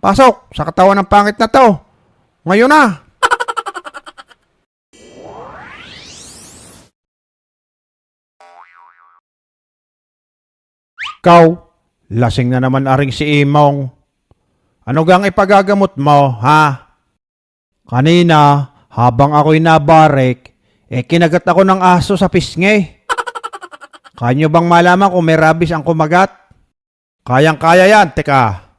Pasok sa katawan ng pangit na to. Ngayon na. Ikaw, lasing na naman aring si Imong. Ano gang ipagagamot mo, ha? Kanina, habang ako'y nabarek, kinagat ako ng aso sa pisngi. Kaya bang malaman kung may rabies ang kumagat? Kayang-kaya yan, teka.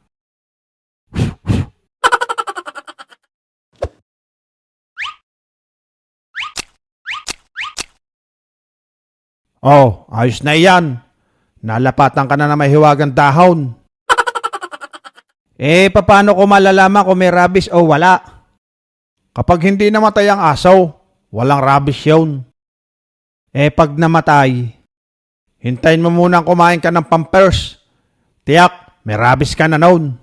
Oh, ayos na iyan. Nalapatan ka na may hiwagang dahon. Paano ko malalaman kung may rabies o wala? Kapag hindi namatay ang aso, walang rabies yun. Pag namatay, hintayin mo munang kumain ka ng Pampers. Tiyak, may rabies ka na noon.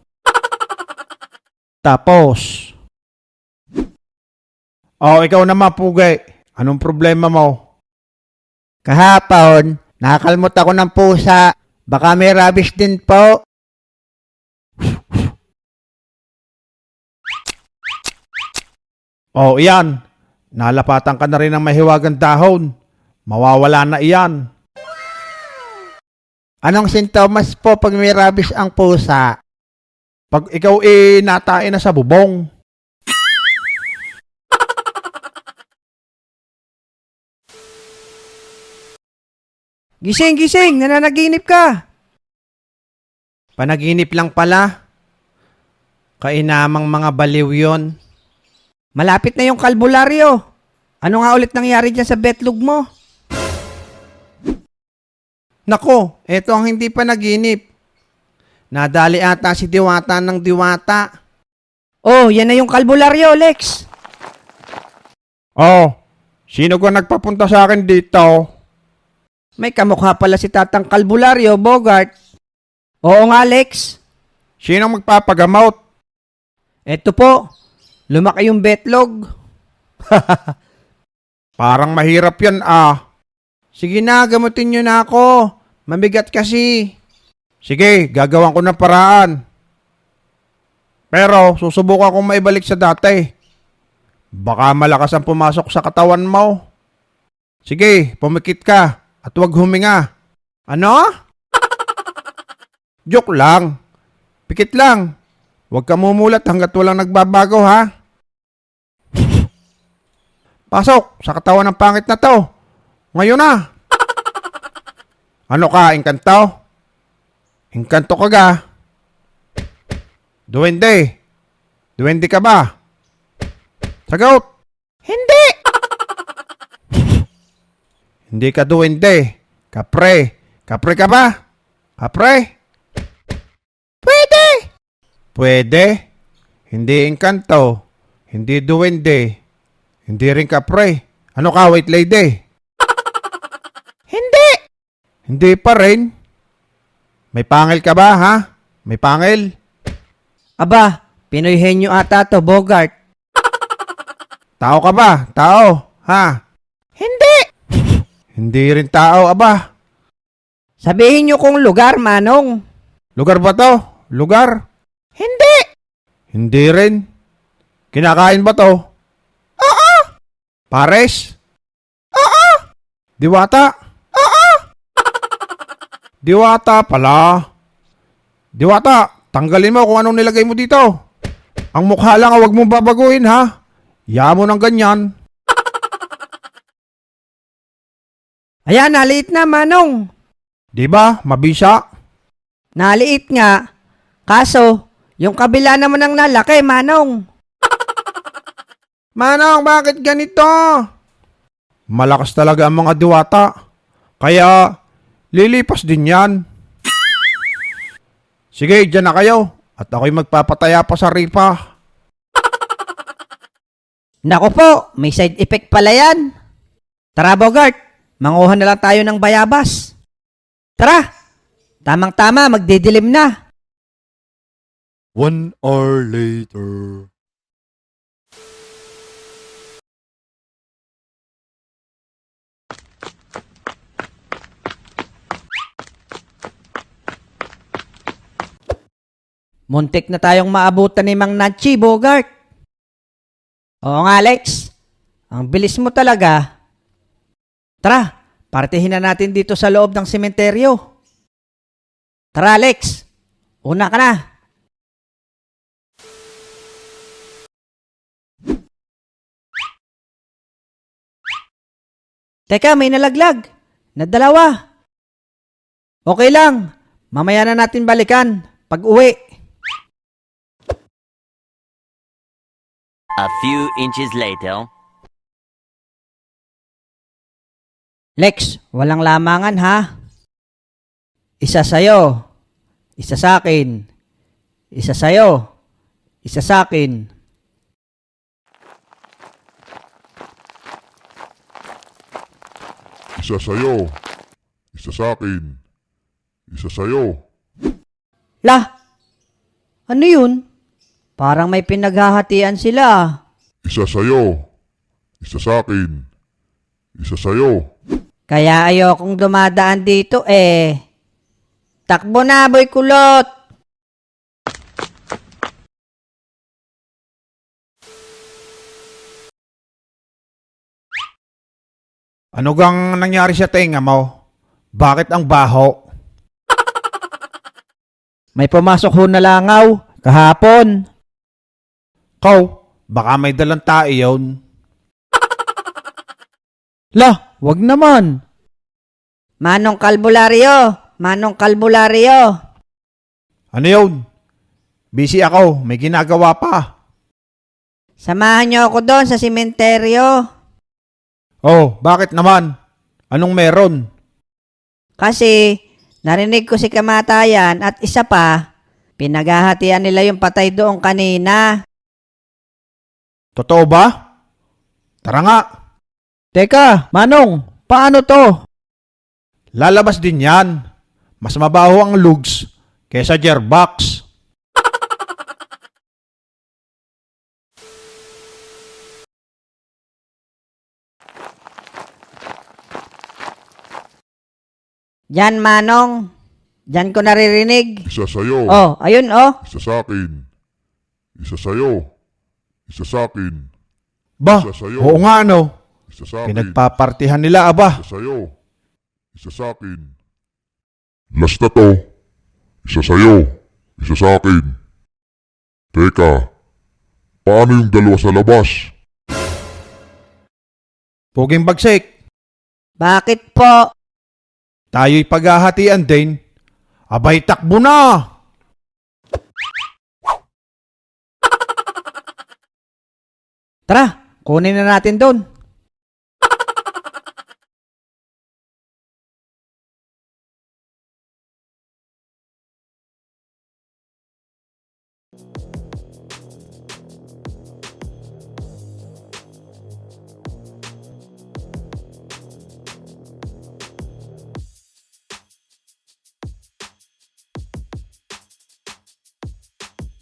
Tapos, ikaw naman, Pugi. Anong problema mo? Kahapon, nakakalmot ako ng pusa. Baka may rabies din po. Iyan. Nalapatan ka na rin ng mahiwagang dahon. Mawawala na iyan. Anong sintomas po pag may rabies ang pusa? Pag ikaw natain na sa bubong. Gising, gising! Nananaginip ka! Panaginip lang pala. Kainamang mga baliw yon. Malapit na yung kalbularyo. Ano nga ulit nangyari dyan sa betlog mo? Nako, eto ang hindi pa naginip. Nadali ata si Diwata ng Diwata. Oh, yan na yung kalbularyo, Lex. Sino ko nagpapunta sa akin dito? May kamukha pala si Tatang Kalbularyo, Bogart. Oo nga, Lex. Sino magpapagamot? Eto po, lumaki yung betlog. Parang mahirap yan Sige na, gamutin nyo na ako. Mabigat kasi. Sige, gagawan ko ng paraan. Pero susubukan kong maibalik sa dati. Baka malakas ang pumasok sa katawan mo. Sige, pumikit ka at huwag huminga. Ano? Joke lang. Pikit lang. Huwag ka mumulat hanggat walang nagbabago, ha? Pasok sa katawan ng pangit na to. Ngayon na. Ano ka, engkanto? Engkanto ka ga? Duwende. Duwende ka ba? Sagot. Hindi. Hindi ka duwende. Kapre. Kapre ka ba? Kapre? Pwede. Pwede? Hindi engkanto. Hindi duwende. Hindi rin kapre. Ano ka, white lady? Hindi. Hindi pa rin. May pangil ka ba, ha? May pangil? Aba, Pinoy henyo ata to, Bogart. Tao ka ba? Tao, ha? Hindi. Hindi rin tao, aba. Sabihin nyo kung lugar, Manong. Lugar ba to? Lugar? Hindi. Hindi rin. Kinakain ba to? Oo. Pares? Oo. Diwata? Oo. Diwata pala. Diwata, tanggalin mo kung anong nilagay mo dito. Ang mukha lang, huwag mong babaguhin, ha? Yamo ng ganyan. Ayan, naliit na, Manong. Di ba? Mabisa. Naliit nga. Kaso, yung kabila naman ang nalaki, Manong. Manong, bakit ganito? Malakas talaga ang mga diwata. Kaya, lilipas din yan. Sige, dyan na kayo. At ako'y magpapataya pa sa ripa. Naku po, may side effect pala yan. Tara, Bogart. Manguha na lang tayo ng bayabas. Tara. Tamang-tama, magdidilim na. 1 hour later. Muntik na tayong maabutan ni Mang Nachi, Bogart. Oo nga, Alex. Ang bilis mo talaga. Tara, partihin na natin dito sa loob ng sementeryo. Tara, Alex. Una ka na. Teka, may nalaglag. Nadalawa. Okay lang. Mamaya na natin balikan. Pag uwi. A few inches later. Lex, walang lamangan ha. Isa sa'yo. Isa sa akin. Isa sa'yo. Isa sa akin. Isa sa'yo. Isa sa akin. Isa sa'yo. Lah, ano yun? Parang may pinaghahatian sila. Isa sa'yo. Isa sa akin. Isa sa'yo. Kaya ayokong dumadaan dito eh. Takbo na, boy kulot! Ano gang nangyari sa tenga mo? Bakit ang baho? May pumasok ho na langaw kahapon. Kaw, baka may dalang tae yun. Lah, wag naman. Manong Kalbularyo! Manong Kalbularyo! Ano yun? Busy ako, may ginagawa pa. Samahan niyo ako doon sa sementeryo. Oh, bakit naman? Anong meron? Kasi narinig ko si kamatayan at isa pa, pinaghahatian nila yung patay doon kanina. Totoo ba? Tara nga. Teka, Manong, paano to? Lalabas din yan. Mas mabaho ang lugs kesa gearbox. Diyan, Manong. Diyan ko naririnig. Isa sa'yo. Oh, ayun oh. Isa sa akin. Isa sa'yo. Isa sa akin. Ba, Isa sa'yo. oo nga no. Isa sa akin. Pinagpapartihan nila aba. Isa sa'yo. Isa sa akin. Last na to. Isa sa'yo. Isa sa akin. Teka. Paano yung dalawa sa labas? Puging bagsik. Bakit po? Tayo'y paghahatian din. Abay, takbo na! Tara, kunin na natin doon.